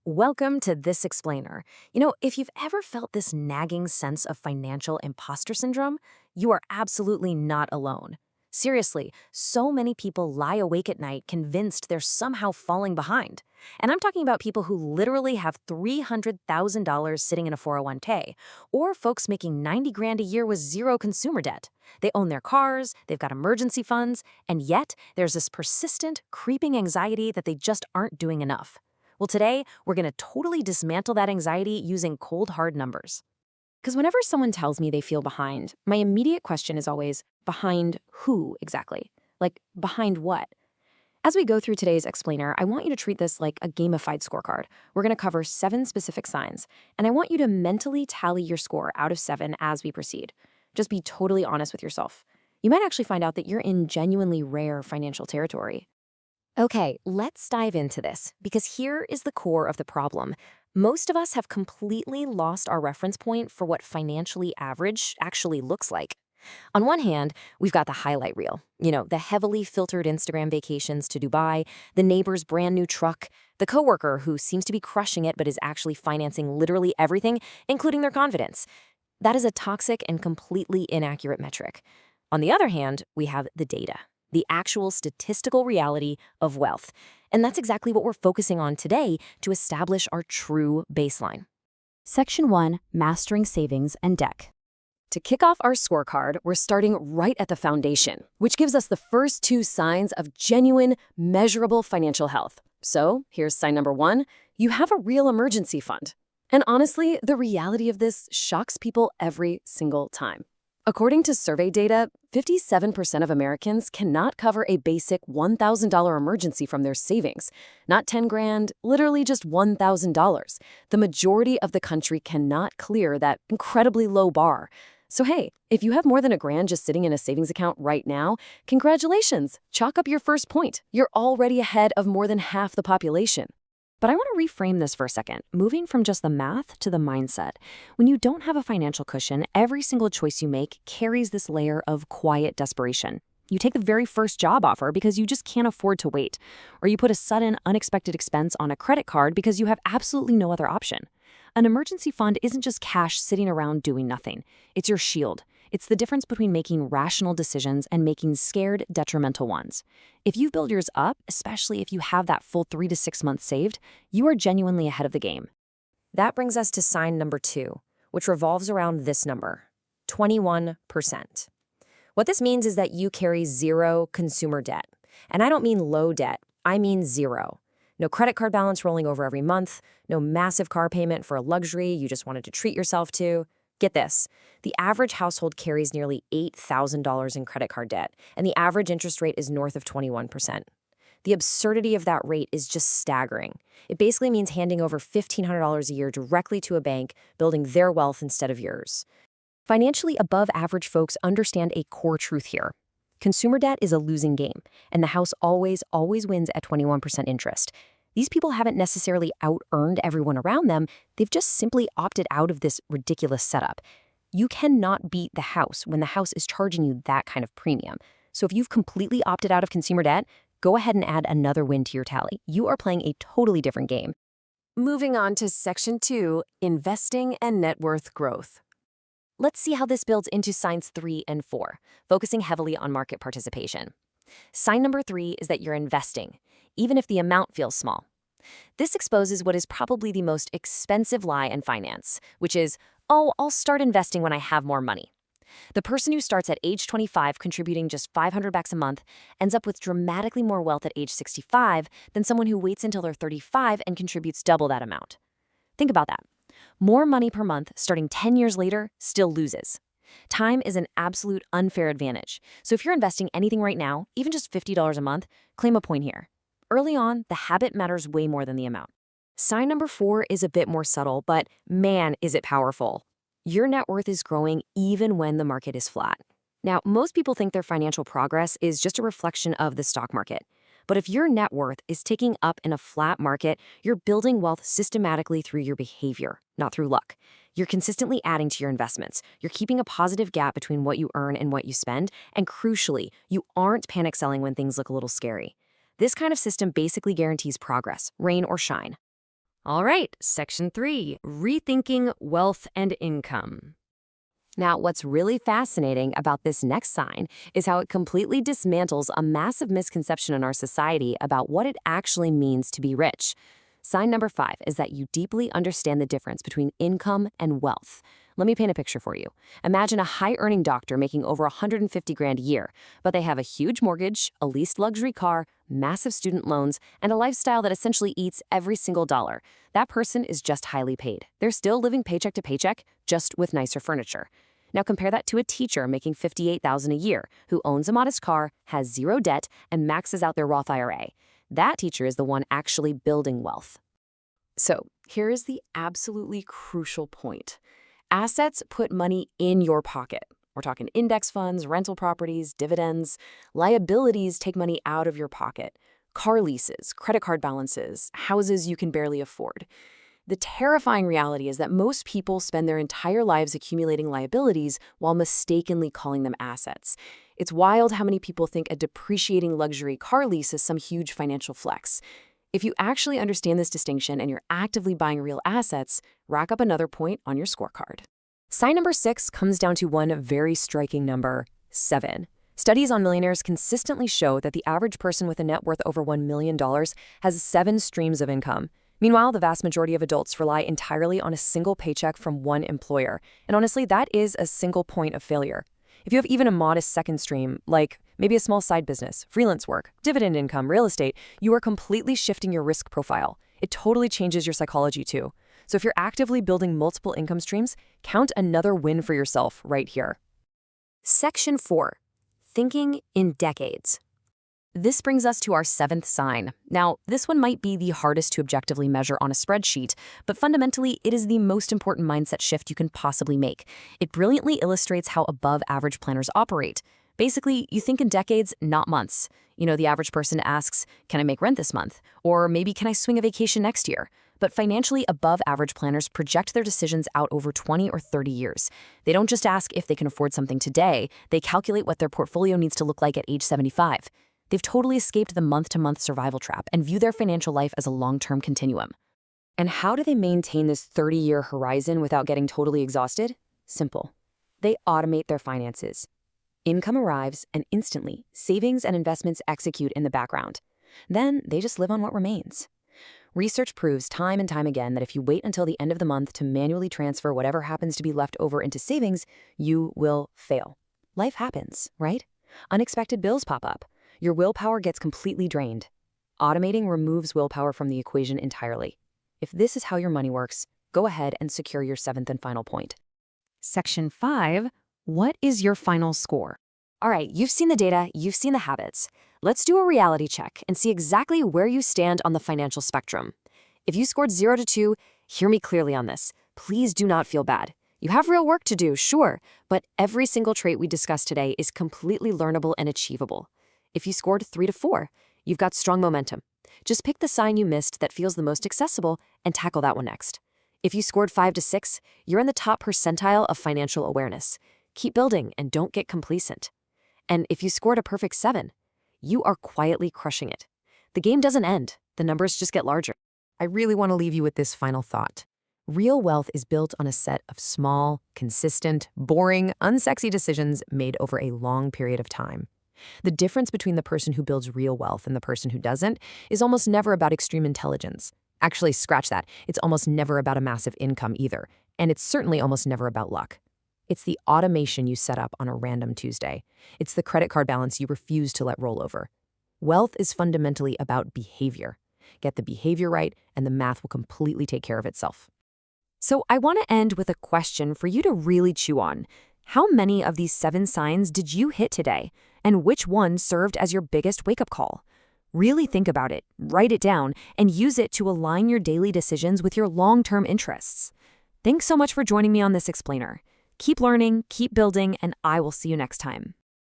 Welcome to This Explainer. If you've ever felt this nagging sense of financial imposter syndrome, you are absolutely not alone. Seriously, so many people lie awake at night convinced they're somehow falling behind. And I'm talking about people who literally have $300,000 sitting in a 401k, or folks making 90 grand a year with zero consumer debt. They own their cars, they've got emergency funds, and yet there's this persistent, creeping anxiety that they just aren't doing enough. Well, today, we're going to totally dismantle that anxiety using cold, hard numbers. Because whenever someone tells me they feel behind, my immediate question is always, behind who exactly? Like, behind what? As we go through today's explainer, I want you to treat this like a gamified scorecard. We're going to cover 7 specific signs, and I want you to mentally tally your score out of 7 as we proceed. Just be totally honest with yourself. You might actually find out that you're in genuinely rare financial territory. Okay, let's dive into this, because here is the core of the problem. Most of us have completely lost our reference point for what financially average actually looks like. On one hand, we've got the highlight reel, the heavily filtered Instagram vacations to Dubai, the neighbor's brand new truck, the coworker who seems to be crushing it but is actually financing literally everything, including their confidence. That is a toxic and completely inaccurate metric. On the other hand, we have the data, the actual statistical reality of wealth. And that's exactly what we're focusing on today to establish our true baseline. Section 1, Mastering Savings and Debt. To kick off our scorecard, we're starting right at the foundation, which gives us the first 2 signs of genuine, measurable financial health. So here's sign number 1, you have a real emergency fund. And honestly, the reality of this shocks people every single time. According to survey data, 57% of Americans cannot cover a basic $1,000 emergency from their savings. Not 10 grand, literally just $1,000. The majority of the country cannot clear that incredibly low bar. So hey, if you have more than a grand just sitting in a savings account right now, congratulations, chalk up your first point. You're already ahead of more than half the population. But I want to reframe this for a second, moving from just the math to the mindset. When you don't have a financial cushion, every single choice you make carries this layer of quiet desperation. You take the very first job offer because you just can't afford to wait, or you put a sudden, unexpected expense on a credit card because you have absolutely no other option. An emergency fund isn't just cash sitting around doing nothing. It's your shield. It's the difference between making rational decisions and making scared, detrimental ones. If you've built yours up, especially if you have that full 3 to 6 months saved, you are genuinely ahead of the game. That brings us to sign number 2, which revolves around this number, 21%. What this means is that you carry zero consumer debt. And I don't mean low debt, I mean zero. No credit card balance rolling over every month, no massive car payment for a luxury you just wanted to treat yourself to. Get this, the average household carries nearly $8,000 in credit card debt, and the average interest rate is north of 21%. The absurdity of that rate is just staggering. It basically means handing over $1,500 a year directly to a bank, building their wealth instead of yours. Financially above average folks understand a core truth here. Consumer debt is a losing game, and the house always wins at 21% interest. These people haven't necessarily out-earned everyone around them, they've just simply opted out of this ridiculous setup. You cannot beat the house when the house is charging you that kind of premium. So if you've completely opted out of consumer debt, go ahead and add another win to your tally. You are playing a totally different game. Moving on to Section 2, Investing and Net Worth Growth. Let's see how this builds into signs 3 and 4, focusing heavily on market participation. Sign number 3 is that you're investing, even if the amount feels small. This exposes what is probably the most expensive lie in finance, which is, oh, I'll start investing when I have more money. The person who starts at age 25 contributing just $500 a month ends up with dramatically more wealth at age 65 than someone who waits until they're 35 and contributes double that amount. Think about that. More money per month starting 10 years later still loses. Time is an absolute unfair advantage. So if you're investing anything right now, even just $50 a month, claim a point here. Early on, the habit matters way more than the amount. Sign number 4 is a bit more subtle, but man, is it powerful. Your net worth is growing even when the market is flat. Now, most people think their financial progress is just a reflection of the stock market. But if your net worth is ticking up in a flat market, you're building wealth systematically through your behavior, not through luck. You're consistently adding to your investments. You're keeping a positive gap between what you earn and what you spend. And crucially, you aren't panic selling when things look a little scary. This kind of system basically guarantees progress, rain or shine. All right, Section 3, Rethinking Wealth and Income. Now, what's really fascinating about this next sign is how it completely dismantles a massive misconception in our society about what it actually means to be rich. Sign number 5 is that you deeply understand the difference between income and wealth. Let me paint a picture for you. Imagine a high-earning doctor making over 150 grand a year, but they have a huge mortgage, a leased luxury car, massive student loans, and a lifestyle that essentially eats every single dollar. That person is just highly paid. They're still living paycheck to paycheck, just with nicer furniture. Now compare that to a teacher making $58,000 a year, who owns a modest car, has zero debt, and maxes out their Roth IRA. That teacher is the one actually building wealth. So here is the absolutely crucial point. Assets put money in your pocket. We're talking index funds, rental properties, dividends. Liabilities take money out of your pocket. Car leases, credit card balances, houses you can barely afford. The terrifying reality is that most people spend their entire lives accumulating liabilities while mistakenly calling them assets. It's wild how many people think a depreciating luxury car lease is some huge financial flex. If you actually understand this distinction and you're actively buying real assets, rack up another point on your scorecard. Sign number 6 comes down to one very striking number, 7. Studies on millionaires consistently show that the average person with a net worth over $1 million has 7 streams of income. Meanwhile, the vast majority of adults rely entirely on a single paycheck from one employer. And honestly, that is a single point of failure. If you have even a modest second stream, like maybe a small side business, freelance work, dividend income, real estate, you are completely shifting your risk profile. It totally changes your psychology too. So if you're actively building multiple income streams, count another win for yourself right here. Section 4, Thinking in Decades. This brings us to our 7th sign. Now, this one might be the hardest to objectively measure on a spreadsheet, but fundamentally, it is the most important mindset shift you can possibly make. It brilliantly illustrates how above-average planners operate. Basically, you think in decades, not months. You know, the average person asks, can I make rent this month? Or maybe can I swing a vacation next year? But financially above-average planners project their decisions out over 20 or 30 years. They don't just ask if they can afford something today, they calculate what their portfolio needs to look like at age 75. They've totally escaped the month-to-month survival trap and view their financial life as a long-term continuum. And how do they maintain this 30-year horizon without getting totally exhausted? Simple. They automate their finances. Income arrives, and instantly, savings and investments execute in the background. Then they just live on what remains. Research proves time and time again that if you wait until the end of the month to manually transfer whatever happens to be left over into savings, you will fail. Life happens, right? Unexpected bills pop up. Your willpower gets completely drained. Automating removes willpower from the equation entirely. If this is how your money works, go ahead and secure your 7th and final point. Section 5, what is your final score? All right, you've seen the data, you've seen the habits. Let's do a reality check and see exactly where you stand on the financial spectrum. If you scored 0 to 2, hear me clearly on this. Please do not feel bad. You have real work to do, sure, but every single trait we discussed today is completely learnable and achievable. If you scored 3 to 4, you've got strong momentum. Just pick the sign you missed that feels the most accessible and tackle that one next. If you scored 5 to 6, you're in the top percentile of financial awareness. Keep building and don't get complacent. And if you scored a perfect 7, you are quietly crushing it. The game doesn't end. The numbers just get larger. I really want to leave you with this final thought. Real wealth is built on a set of small, consistent, boring, unsexy decisions made over a long period of time. The difference between the person who builds real wealth and the person who doesn't is almost never about extreme intelligence. Actually, scratch that. It's almost never about a massive income either. And it's certainly almost never about luck. It's the automation you set up on a random Tuesday. It's the credit card balance you refuse to let roll over. Wealth is fundamentally about behavior. Get the behavior right, and the math will completely take care of itself. So I want to end with a question for you to really chew on. How many of these 7 signs did you hit today? And which one served as your biggest wake-up call? Really think about it, write it down, and use it to align your daily decisions with your long-term interests. Thanks so much for joining me on this explainer. Keep learning, keep building, and I will see you next time.